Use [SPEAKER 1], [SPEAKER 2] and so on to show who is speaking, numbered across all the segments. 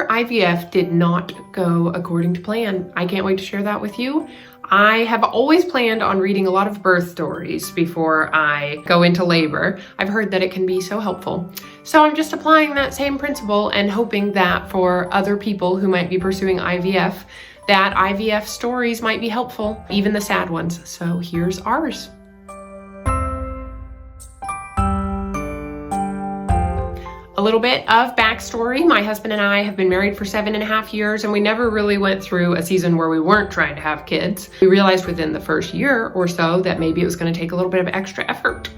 [SPEAKER 1] IVF did not go according to plan. I can't wait to share that with you. I have always planned on reading a lot of birth stories before I go into labor. I've heard that it can be so helpful. So I'm just applying that same principle and hoping that for other people who might be pursuing IVF, that IVF stories might be helpful, even the sad ones. So here's ours. A little bit of backstory. My husband and I have been married for 7.5 years, and we never really went through a season where we weren't trying to have kids. We realized within the first year or so that maybe it was going to take a little bit of extra effort.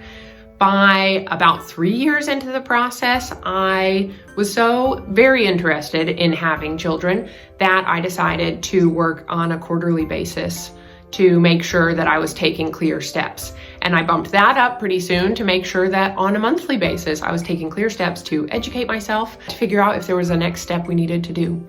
[SPEAKER 1] By about 3 years into the process, I was so very interested in having children that I decided to work on a quarterly basis to make sure that I was taking clear steps. And I bumped that up pretty soon to make sure that on a monthly basis, I was taking clear steps to educate myself, to figure out if there was a next step we needed to do.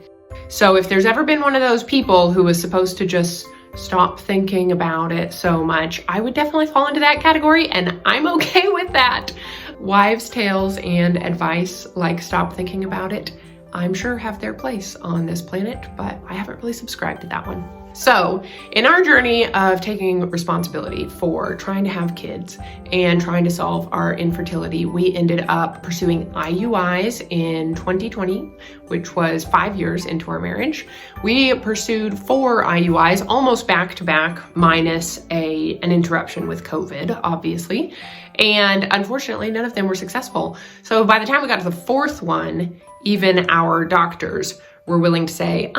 [SPEAKER 1] So if there's ever been one of those people who was supposed to just stop thinking about it so much, I would definitely fall into that category, and I'm okay with that. Wives' tales and advice like stop thinking about it, I'm sure have their place on this planet, but I haven't really subscribed to that one. So in our journey of taking responsibility for trying to have kids and trying to solve our infertility, we ended up pursuing IUIs in 2020, which was 5 years into our marriage. We pursued 4 IUIs almost back to back, minus an interruption with COVID, obviously. And unfortunately, none of them were successful. So by the time we got to the 4th one, even our doctors were willing to say,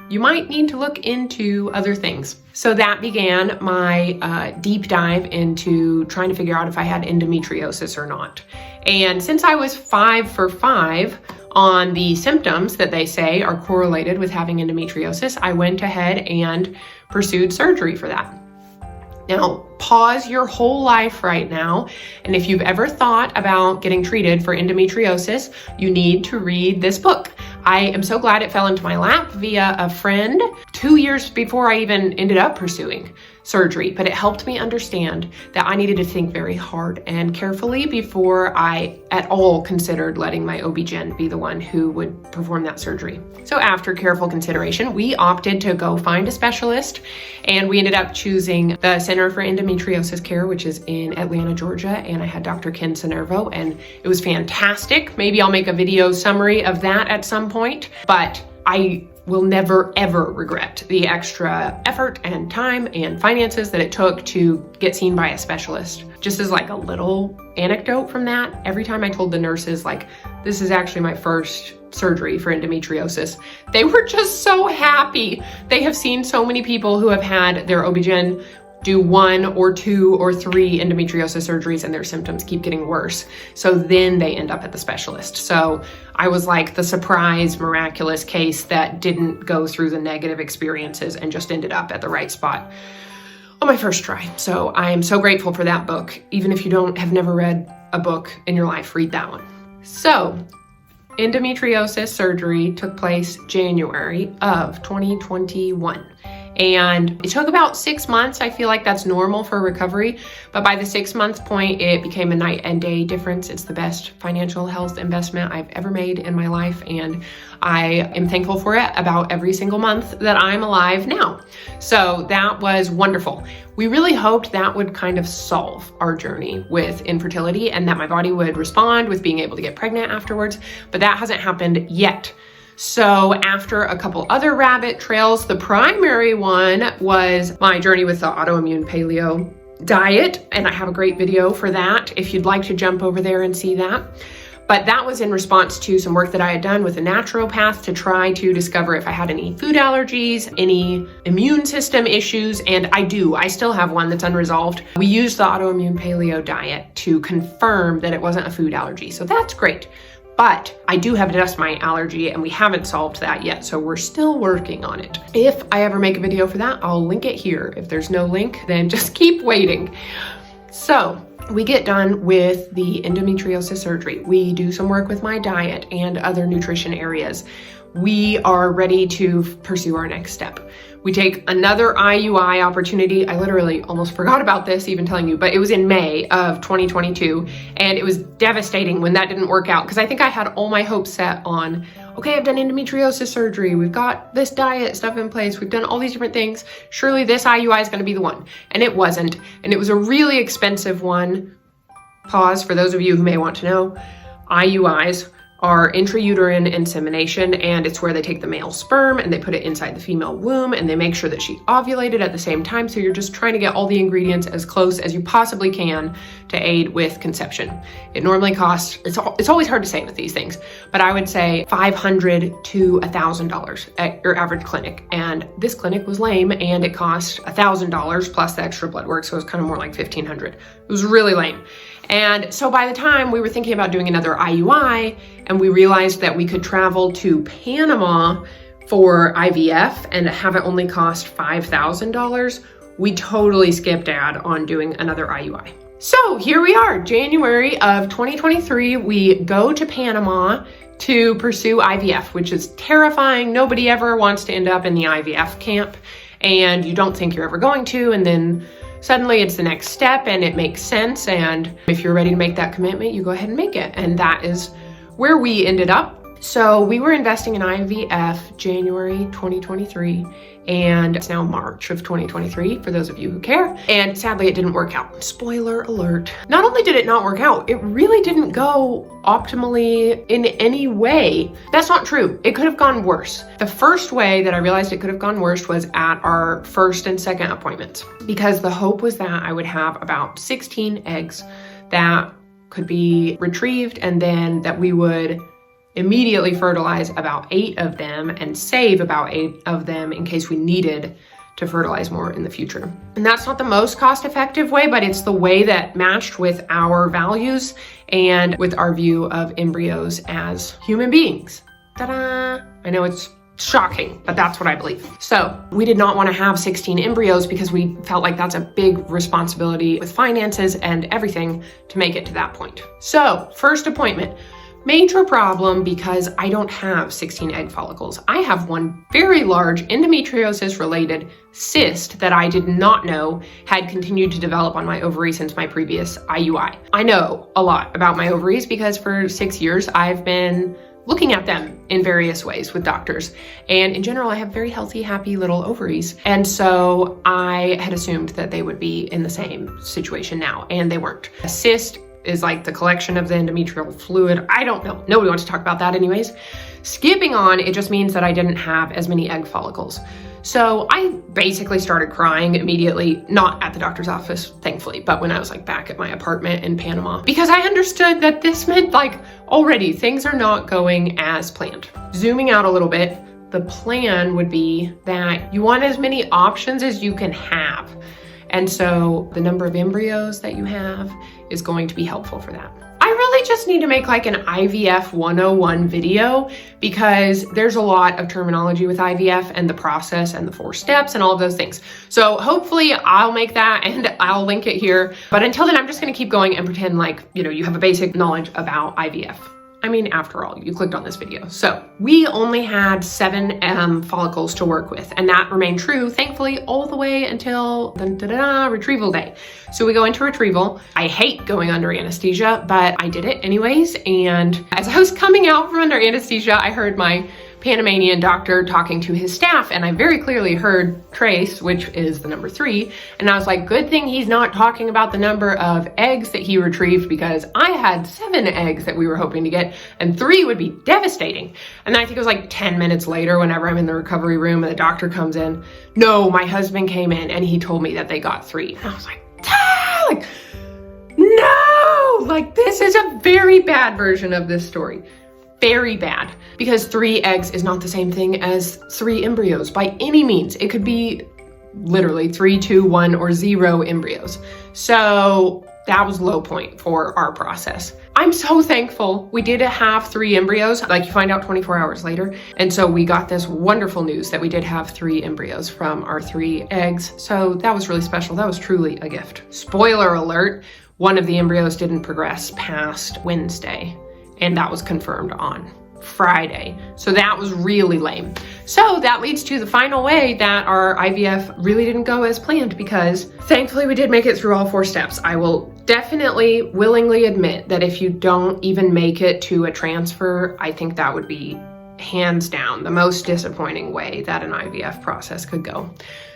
[SPEAKER 1] you might need to look into other things. So that began my deep dive into trying to figure out if I had endometriosis or not. And since I was 5 for 5 on the symptoms that they say are correlated with having endometriosis, I went ahead and pursued surgery for that. Now, pause your whole life right now, and if you've ever thought about getting treated for endometriosis, you need to read this book. I am so glad it fell into my lap via a friend 2 years before I even ended up pursuing surgery, but it helped me understand that I needed to think very hard and carefully before I at all considered letting my OB-GYN be the one who would perform that surgery. So after careful consideration, we opted to go find a specialist, and we ended up choosing the Center for Endometriosis Care, which is in Atlanta, Georgia, and I had Dr. Ken Sinervo, and it was fantastic. Maybe I'll make a video summary of that at some point, but I will never, ever regret the extra effort and time and finances that it took to get seen by a specialist. Just as like a little anecdote from that, every time I told the nurses, like, this is actually my first surgery for endometriosis, they were just so happy. They have seen so many people who have had their OB-GYN do 1 or 2 or 3 endometriosis surgeries and their symptoms keep getting worse. So then they end up at the specialist. So I was like the surprise, miraculous case that didn't go through the negative experiences and just ended up at the right spot on my first try. So I am so grateful for that book. Even if you have never read a book in your life, read that one. So endometriosis surgery took place January of 2021. And it took about 6 months. I feel like that's normal for recovery. But by the 6-month point, it became a night and day difference. It's the best financial health investment I've ever made in my life. And I am thankful for it about every single month that I'm alive now. So that was wonderful. We really hoped that would kind of solve our journey with infertility and that my body would respond with being able to get pregnant afterwards. But that hasn't happened yet. So after a couple other rabbit trails, the primary one was my journey with the autoimmune paleo diet. And I have a great video for that if you'd like to jump over there and see that. But that was in response to some work that I had done with a naturopath to try to discover if I had any food allergies, any immune system issues, and I still have one that's unresolved. We used the autoimmune paleo diet to confirm that it wasn't a food allergy, so that's great. But I do have a dust mite allergy and we haven't solved that yet, so we're still working on it. If I ever make a video for that, I'll link it here. If there's no link, then just keep waiting. So we get done with the endometriosis surgery. We do some work with my diet and other nutrition areas. We are ready to pursue our next step. We take another IUI opportunity. I literally almost forgot about this even telling you, but it was in May of 2022, and it was devastating when that didn't work out because I think I had all my hopes set on, okay, I've done endometriosis surgery, we've got this diet stuff in place, we've done all these different things, surely this IUI is going to be the one. And it wasn't, and it was a really expensive one. Pause for those of you who may want to know. IUIs are intrauterine insemination, and it's where they take the male sperm and they put it inside the female womb and they make sure that she ovulated at the same time. So you're just trying to get all the ingredients as close as you possibly can to aid with conception. It normally costs, it's always hard to say with these things, but I would say $500 to $1,000 at your average clinic. And this clinic was lame and it cost $1,000 plus the extra blood work. So it was kind of more like $1,500. It was really lame. And so by the time we were thinking about doing another IUI and we realized that we could travel to Panama for IVF and have it only cost $5,000, we totally skipped out on doing another IUI. So here we are, January of 2023, we go to Panama to pursue IVF, which is terrifying. Nobody ever wants to end up in the IVF camp and you don't think you're ever going to, and then suddenly it's the next step and it makes sense. And if you're ready to make that commitment, you go ahead and make it. And that is where we ended up. So we were investing in IVF January 2023, and it's now March of 2023 for those of you who care. And sadly, it didn't work out. Spoiler alert. Not only did it not work out, it really didn't go optimally in any way. That's not true. It could have gone worse. The first way that I realized it could have gone worse was at our first and second appointments, because the hope was that I would have about 16 eggs that could be retrieved, and then that we would immediately fertilize about 8 of them and save about 8 of them in case we needed to fertilize more in the future. And that's not the most cost-effective way, but it's the way that matched with our values and with our view of embryos as human beings. Ta-da! I know it's shocking, but that's what I believe. So we did not want to have 16 embryos because we felt like that's a big responsibility with finances and everything to make it to that point. So first appointment. Major problem because I don't have 16 egg follicles. I have one very large endometriosis related cyst that I did not know had continued to develop on my ovary since my previous IUI. I know a lot about my ovaries because for 6 years I've been looking at them in various ways with doctors. And in general, I have very healthy, happy little ovaries. And so I had assumed that they would be in the same situation now, and they weren't. A cyst is like the collection of the endometrial fluid. I don't know. Nobody wants to talk about that anyways. Skipping on, it just means that I didn't have as many egg follicles. So I basically started crying immediately, not at the doctor's office, thankfully, but when I was like back at my apartment in Panama, because I understood that this meant like already things are not going as planned. Zooming out a little bit, the plan would be that you want as many options as you can have. And so the number of embryos that you have is going to be helpful for that. I really just need to make like an IVF 101 video because there's a lot of terminology with IVF and the process and the 4 steps and all of those things. So hopefully I'll make that and I'll link it here. But until then, I'm just gonna keep going and pretend like, you have a basic knowledge about IVF. I mean, after all, you clicked on this video. So we only had 7 follicles to work with, and that remained true, thankfully, all the way until retrieval day. So we go into retrieval. I hate going under anesthesia, but I did it anyways. And as I was coming out from under anesthesia, I heard my Panamanian doctor talking to his staff, and I very clearly heard trace, which is the number 3. And I was like, good thing he's not talking about the number of eggs that he retrieved, because I had 7 eggs that we were hoping to get, and 3 would be devastating. And then I think it was like 10 minutes later, whenever I'm in the recovery room and the doctor comes in, no, my husband came in and he told me that they got 3. And I was like, no, like this is a very bad version of this story. Very bad, because 3 eggs is not the same thing as 3 embryos by any means. It could be literally 3, 2, 1, or 0 embryos. So that was low point for our process. I'm so thankful we did have 3 embryos, like you find out 24 hours later. And so we got this wonderful news that we did have 3 embryos from our 3 eggs. So that was really special. That was truly a gift. Spoiler alert. one of the embryos didn't progress past Wednesday, and that was confirmed on Friday. So that was really lame. So that leads to the final way that our IVF really didn't go as planned, because thankfully we did make it through all 4 steps. I will definitely willingly admit that if you don't even make it to a transfer, I think that would be hands down the most disappointing way that an IVF process could go.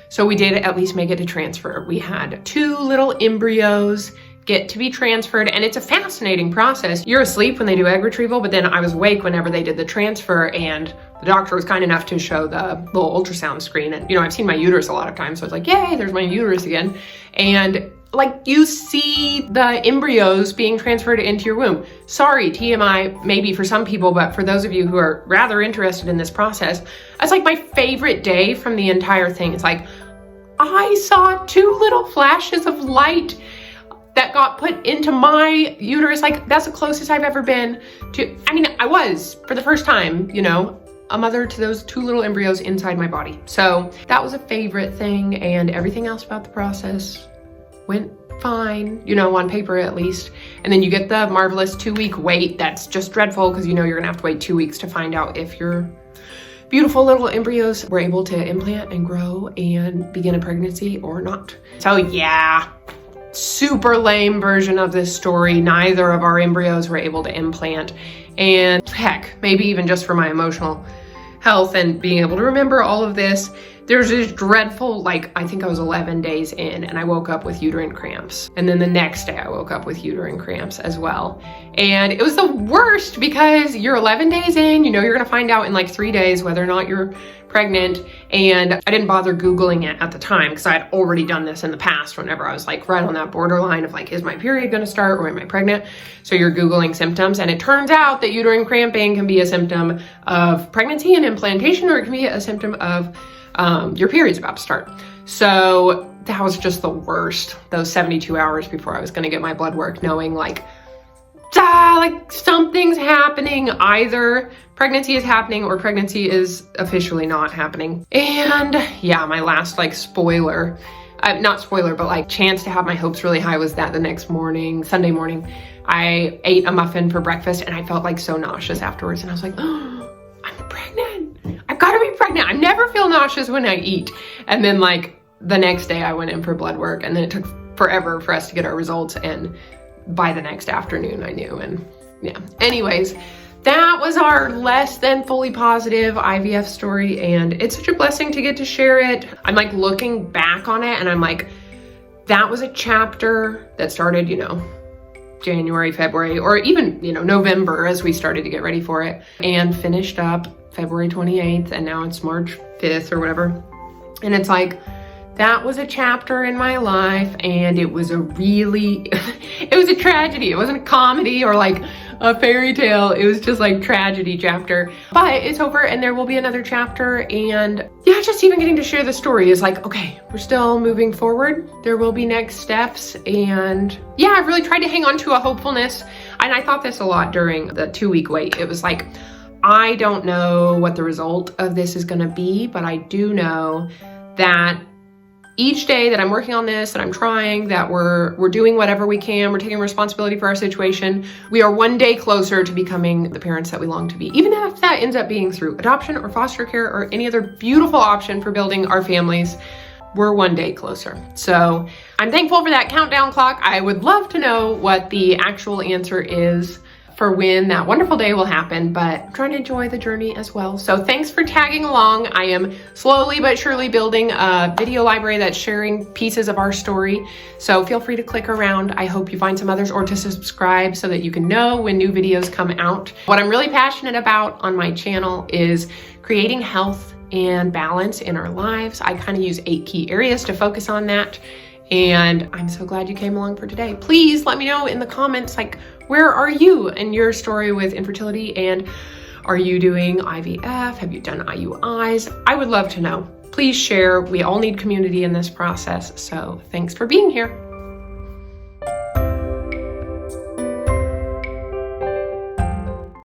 [SPEAKER 1] So we did at least make it to transfer. We had 2 little embryos get to be transferred, and it's a fascinating process. You're asleep when they do egg retrieval, but then I was awake whenever they did the transfer, and the doctor was kind enough to show the little ultrasound screen. And I've seen my uterus a lot of times, so it's like, yay, there's my uterus again. And like, you see the embryos being transferred into your womb. Sorry, TMI, maybe for some people, but for those of you who are rather interested in this process, it's like my favorite day from the entire thing. It's like, I saw 2 little flashes of light that got put into my uterus. Like, that's the closest I've ever been to, I was, for the first time, a mother to those 2 little embryos inside my body. So that was a favorite thing, and everything else about the process went fine, on paper at least. And then you get the marvelous 2-week wait. That's just dreadful, because you're gonna have to wait 2 weeks to find out if your beautiful little embryos were able to implant and grow and begin a pregnancy or not. So yeah, super lame version of this story. Neither of our embryos were able to implant, and heck, maybe even just for my emotional health and being able to remember all of this, there's this dreadful, I think I was 11 days in, and I woke up with uterine cramps. And then the next day I woke up with uterine cramps as well. And it was the worst, because you're 11 days in, you're gonna find out in 3 days whether or not you're pregnant. And I didn't bother Googling it at the time, because I had already done this in the past whenever I was right on that borderline of is my period gonna start, or am I pregnant? So you're Googling symptoms, and it turns out that uterine cramping can be a symptom of pregnancy and implantation, or it can be a symptom of your period's about to start. So that was just the worst, those 72 hours before I was gonna get my blood work, knowing something's happening. Either pregnancy is happening or pregnancy is officially not happening. And yeah, my last spoiler, not spoiler, but chance to have my hopes really high was that the next morning, Sunday morning, I ate a muffin for breakfast, and I felt so nauseous afterwards. And I was like, oh, I'm pregnant. I've got to be pregnant. I never feel nauseous when I eat. And then the next day I went in for blood work, and then it took forever for us to get our results. And by the next afternoon I knew. And yeah, anyways, that was our less than fully positive IVF story, and it's such a blessing to get to share it. I'm looking back on it, and I'm that was a chapter that started, January, February, or even, November, as we started to get ready for it, and finished up February 28th, and now it's March 5th or whatever. And it's that was a chapter in my life, and it was it was a tragedy. It wasn't a comedy or a fairy tale. It was just tragedy chapter, but it's over, and there will be another chapter. And yeah, just even getting to share the story is okay, we're still moving forward. There will be next steps. And yeah, I've really tried to hang on to a hopefulness. And I thought this a lot during the 2-week wait. It was I don't know what the result of this is gonna be, but I do know that each day that I'm working on this, that I'm trying, that we're doing whatever we can, we're taking responsibility for our situation, we are one day closer to becoming the parents that we long to be. Even if that ends up being through adoption or foster care or any other beautiful option for building our families, we're one day closer. So I'm thankful for that countdown clock. I would love to know what the actual answer is for when that wonderful day will happen, but I'm trying to enjoy the journey as well. So thanks for tagging along. I am slowly but surely building a video library that's sharing pieces of our story. So feel free to click around. I hope you find some others, or to subscribe so that you can know when new videos come out. What I'm really passionate about on my channel is creating health and balance in our lives. I kind of use 8 key areas to focus on that. And I'm so glad you came along for today. Please let me know in the comments, where are you in your story with infertility? And are you doing IVF? Have you done IUIs? I would love to know. Please share. We all need community in this process. So thanks for being here.